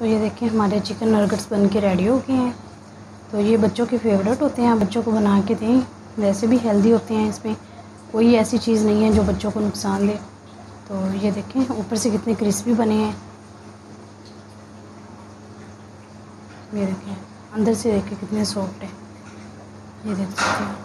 तो ये देखें हमारे चिकन नगेट्स बन के रेडी हो गए हैं। तो ये बच्चों के फेवरेट होते हैं, बच्चों को बना के दें। वैसे भी हेल्दी होते हैं, इसमें कोई ऐसी चीज़ नहीं है जो बच्चों को नुकसान दे। तो ये देखें ऊपर से कितने क्रिस्पी बने हैं। ये देखें अंदर से देखें कितने सॉफ्ट है, ये देख सकते हैं।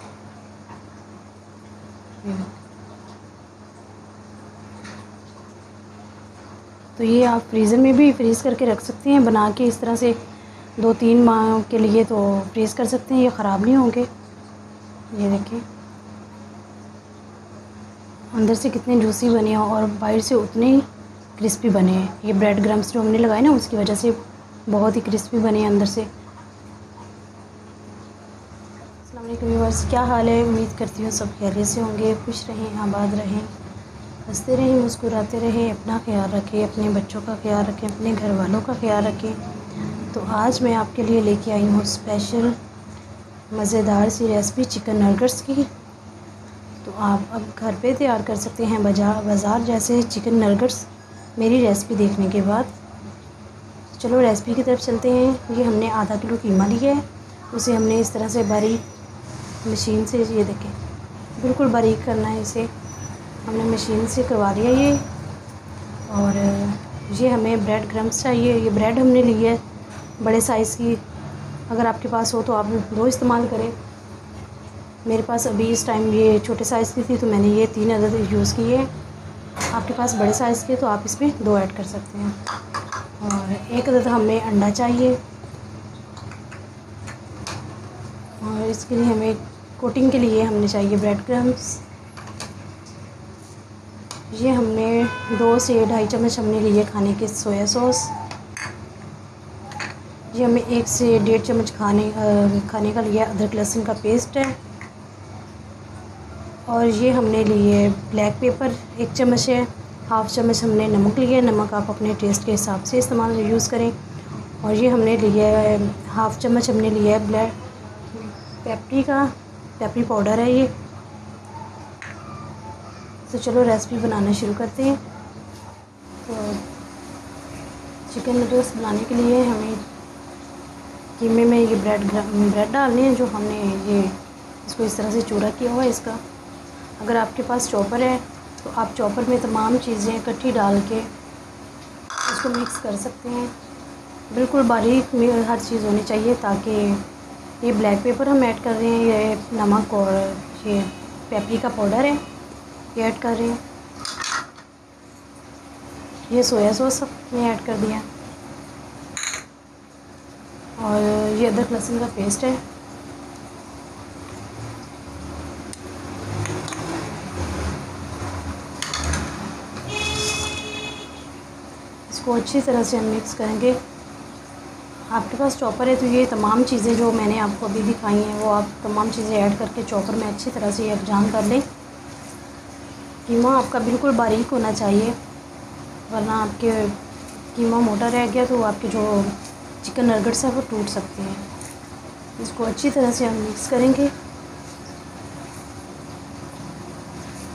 तो ये आप फ्रीज़र में भी फ्रीज़ करके रख सकते हैं बना के, इस तरह से 2-3 माह के लिए तो फ्रीज़ कर सकते हैं, ये ख़राब नहीं होंगे। ये देखें अंदर से कितने जूसी बने हैं और बाहर से उतने ही क्रिस्पी बने हैं। ये ब्रेड क्रम्स जो हमने लगाए ना उसकी वजह से बहुत ही क्रिस्पी बने हैं अंदर से। अस्सलाम वालेकुम व्यूअर्स, क्या हाल है? उम्मीद करती हूँ सब खैरियत से होंगे, खुश रहें, आबाद रहें, हंसते रहें, मुस्कुराते रहें, अपना ख्याल रखें, अपने बच्चों का ख्याल रखें, अपने घर वालों का ख्याल रखें। तो आज मैं आपके लिए लेके आई हूँ स्पेशल मज़ेदार सी रेसिपी चिकन नगेट्स की। तो आप अब घर पे तैयार कर सकते हैं बाज़ार जैसे चिकन नगेट्स मेरी रेसिपी देखने के बाद। चलो रेसिपी की तरफ चलते हैं। ये हमने आधा किलो कीमा लिया है, उसे हमने इस तरह से बारीक मशीन से, ये देखें बिल्कुल बारीक करना है इसे, हमने मशीन से करवा लिया ये। और ये हमें ब्रेड क्रम्स चाहिए। ये ब्रेड हमने ली है बड़े साइज़ की, अगर आपके पास हो तो आप 2 इस्तेमाल करें। मेरे पास अभी इस टाइम ये छोटे साइज़ की थी तो मैंने ये 3 अदद यूज़ किए। आपके पास बड़े साइज़ के तो आप इसमें 2 ऐड कर सकते हैं। और 1 अदद हमें अंडा चाहिए, और इसके लिए हमें कोटिंग के लिए हमने चाहिए ब्रेड क्रम्स। ये हमने 2 से 2.5 चम्मच हमने लिए खाने के सोया सॉस। ये हमें 1 से 1.5 चम्मच खाने का लिया अदरक लहसुन का पेस्ट है। और ये हमने लिए ब्लैक पेपर 1 चम्मच है। 1/2 चम्मच हमने नमक लिया है, नमक आप अपने टेस्ट के हिसाब से इस्तेमाल यूज़ करें। और ये हमने लिया है 1/2 चम्मच हमने लिया है ब्लैक पेपरी पाउडर है ये। तो चलो रेसिपी बनाना शुरू करते हैं। तो चिकन नगेट्स बनाने के लिए हमें कीमे में ये ब्रेड डालने हैं, जो हमने ये इसको इस तरह से चूरा किया हुआ है इसका। अगर आपके पास चॉपर है तो आप चॉपर में तमाम चीज़ें इकट्ठी डाल के इसको मिक्स कर सकते हैं। बिल्कुल बारीक में हर चीज़ होनी चाहिए, ताकि ये ब्लैक पेपर हम ऐड कर रहे हैं, ये नमक और ये पेपरिका पाउडर है ये ऐड कर रहे हैं। ये सोया सॉस हमने ऐड कर दिया, और ये अदरक लहसुन का पेस्ट है। इसको अच्छी तरह से हम मिक्स करेंगे। आपके पास चॉपर है तो ये तमाम चीज़ें जो मैंने आपको अभी दिखाई हैं वो आप तमाम चीज़ें ऐड करके चॉपर में अच्छी तरह से यकजान कर लें। कीमा आपका बिल्कुल बारीक होना चाहिए, वरना आपके कीमा मोटा रह गया तो आपके जो चिकन नगेट्स है वो टूट सकते हैं। इसको अच्छी तरह से हम मिक्स करेंगे।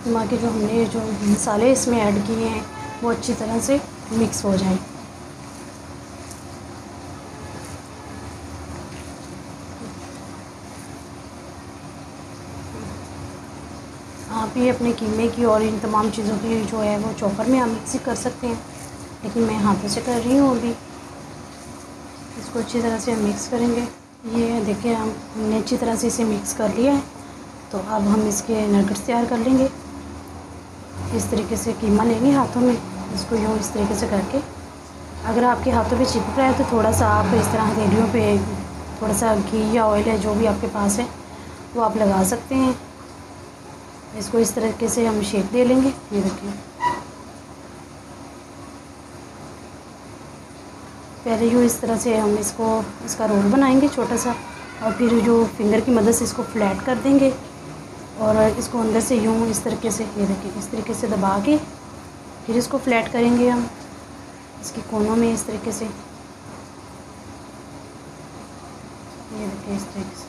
कीमा के जो हमने जो मसाले इसमें ऐड किए हैं वो अच्छी तरह से मिक्स हो जाएं। आप ये अपने कीमे की और इन तमाम चीज़ों की जो है वो चॉपर में आप मिक्सी कर सकते हैं, लेकिन मैं हाथों से कर रही हूँ अभी। इसको अच्छी तरह से हम मिक्स करेंगे। ये देखिए हमने अच्छी तरह से इसे मिक्स कर लिया है। तो अब हम इसके नगेट्स तैयार कर लेंगे। इस तरीके से कीमा लेंगे हाथों में, इसको यूँ इस तरीके से करके, अगर आपके हाथों पे चिपक रहा है तो थोड़ा सा आप इस तरह हथेलियों पे थोड़ा सा घी या ऑयल है जो भी आपके पास है वो आप लगा सकते हैं। इसको इस तरीके से हम शेप दे लेंगे। ये देखिए पहले यूँ इस तरह से हम इसका रोल बनाएंगे छोटा सा, और फिर जो फिंगर की मदद से इसको फ्लैट कर देंगे, और इसको अंदर से यूँ इस तरीके से, ये देखिए इस तरीके से दबा के फिर इसको फ्लैट करेंगे हम इसके कोनों में इस तरीके से। ये देखिए इस तरीके से,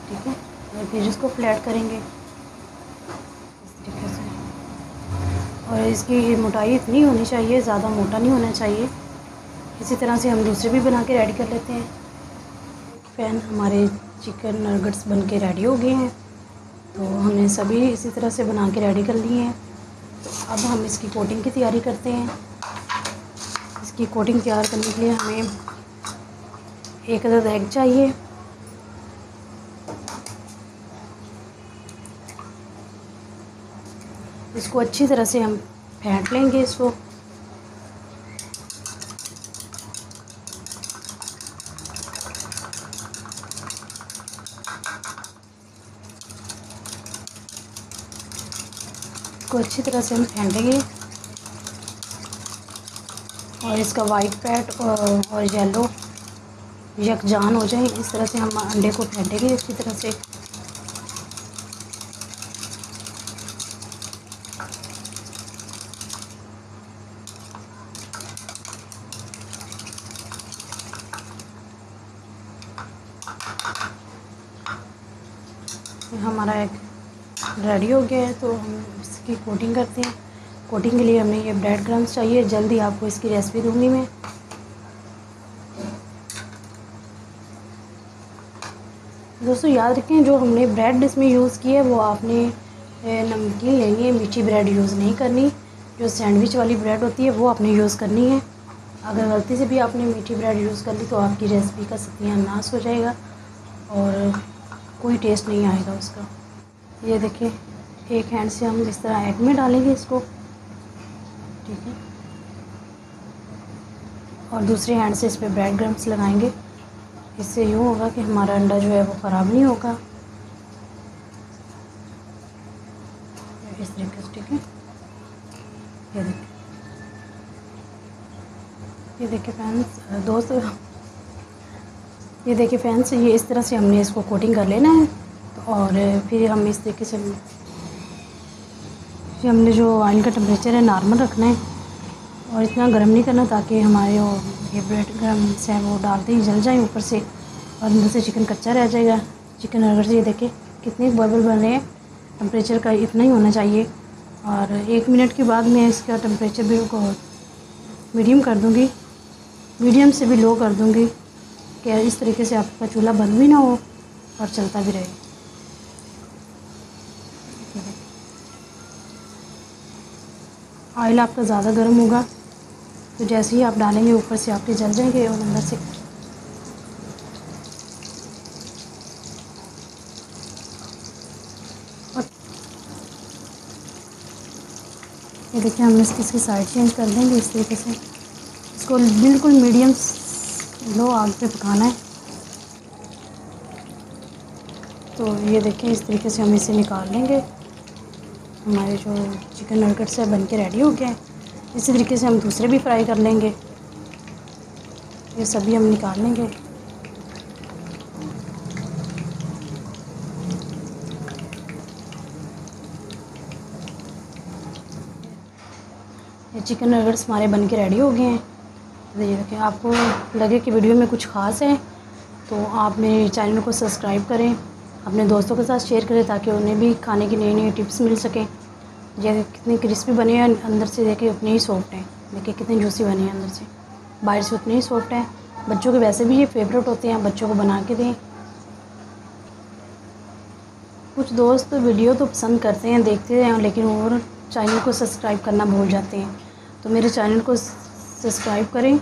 ठीक है। और फिर इसको फ्लैट करेंगे इस तरीके से। और इसकी मोटाई इतनी होनी चाहिए, ज़्यादा मोटा नहीं होना चाहिए। इसी तरह से हम दूसरे भी बना के रेडी कर लेते हैं। फ़ैन हमारे चिकन नगेट्स बन के रेडी हो गए हैं। तो हमने सभी इसी तरह से बना के रेडी कर लिए हैं। तो अब हम इसकी कोटिंग की तैयारी करते हैं। इसकी कोटिंग तैयार करने के लिए हमें 1 अदद एग चाहिए। इसको अच्छी तरह से हम फेंट लेंगे इसको। अच्छी तरह से हम फेंटेंगे और इसका वाइट पैट और येलो यकजान हो जाए, इस तरह से हम अंडे को फेंटेंगे अच्छी तरह से। हमारा एग रेडी हो गया है, तो हम इसकी कोटिंग करते हैं। कोटिंग के लिए हमें ये ब्रेड क्रम्स चाहिए। जल्दी आपको इसकी रेसिपी दूंगी मैं। दोस्तों याद रखें, जो हमने ब्रेड इसमें यूज़ की है वो आपने नमकीन लेनी है, मीठी ब्रेड यूज़ नहीं करनी। जो सैंडविच वाली ब्रेड होती है वो आपने यूज़ करनी है। अगर गलती से भी आपने मीठी ब्रेड यूज़ कर ली तो आपकी रेसिपी का सत्यानाश हो जाएगा और कोई टेस्ट नहीं आएगा उसका। ये देखिए, एक हैंड से हम इस तरह एग में डालेंगे इसको, ठीक है, और दूसरी हैंड से इस पर ब्रेड क्रम्स लगाएंगे। इससे यूँ होगा कि हमारा अंडा जो है वो ख़राब नहीं होगा। इस तरीके से, ठीक है। ये देखिए फ्रेंड्स, ये देखिए फ्रेंड्स, ये इस तरह से हमने इसको कोटिंग कर लेना है। और फिर हम इस तरीके से हमने जो ऑयल का टेम्परेचर है नॉर्मल रखना है और इतना गर्म नहीं करना ताकि हमारे ये ब्रेड क्रम्स हैं वो डालते ही जल जाए ऊपर से और अंदर से चिकन कच्चा रह जाएगा। चिकन अगर से ये देखिए कितने बबल बन रहे हैं, टेम्परेचर का इतना ही होना चाहिए। और 1 मिनट के बाद मैं इसका टेम्परेचर भी मीडियम कर दूँगी, मीडियम से भी लो कर दूँगी कि इस तरीके से आपका चूल्हा बंद भी ना हो और चलता भी रहे। ऑयल आपका ज़्यादा गर्म होगा तो जैसे ही आप डालेंगे ऊपर से आपके जल जाएंगे और अंदर से। और ये देखिए, हम इसकी साइड चेंज कर देंगे इस तरीके से। इसको बिल्कुल मीडियम लो आग पे पकाना है। तो ये देखिए, इस तरीके से हम इसे निकाल लेंगे। हमारे जो चिकन नगेट्स है बन के रेडी हो गए हैं। इसी तरीके से हम दूसरे भी फ्राई कर लेंगे। ये सभी हम निकाल लेंगे। ये चिकन नगेट्स हमारे बन के रेडी हो गए हैं। तो ये देखिए, आपको लगे कि वीडियो में कुछ ख़ास है तो आप मेरे चैनल को सब्सक्राइब करें, अपने दोस्तों के साथ शेयर करें ताकि उन्हें भी खाने की नई नई टिप्स मिल सकें। जैसे कितनी क्रिस्पी बने हैं अंदर से, देखिए उतने ही सॉफ्ट हैं। देखिए कितनी जूसी बनी है अंदर से, बाहर से उतने ही सॉफ्ट हैं। बच्चों के वैसे भी ये फेवरेट होते हैं, बच्चों को बना के दें। कुछ दोस्त वीडियो तो पसंद करते हैं, देखते हैं, लेकिन और चैनल को सब्सक्राइब करना भूल जाते हैं। तो मेरे चैनल को सब्सक्राइब करें,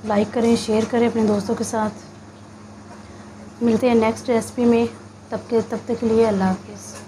लाइक करें, शेयर करें अपने दोस्तों के साथ। मिलते हैं नेक्स्ट रेसिपी में, तब तक के लिए अल्लाह हाफ़िज़।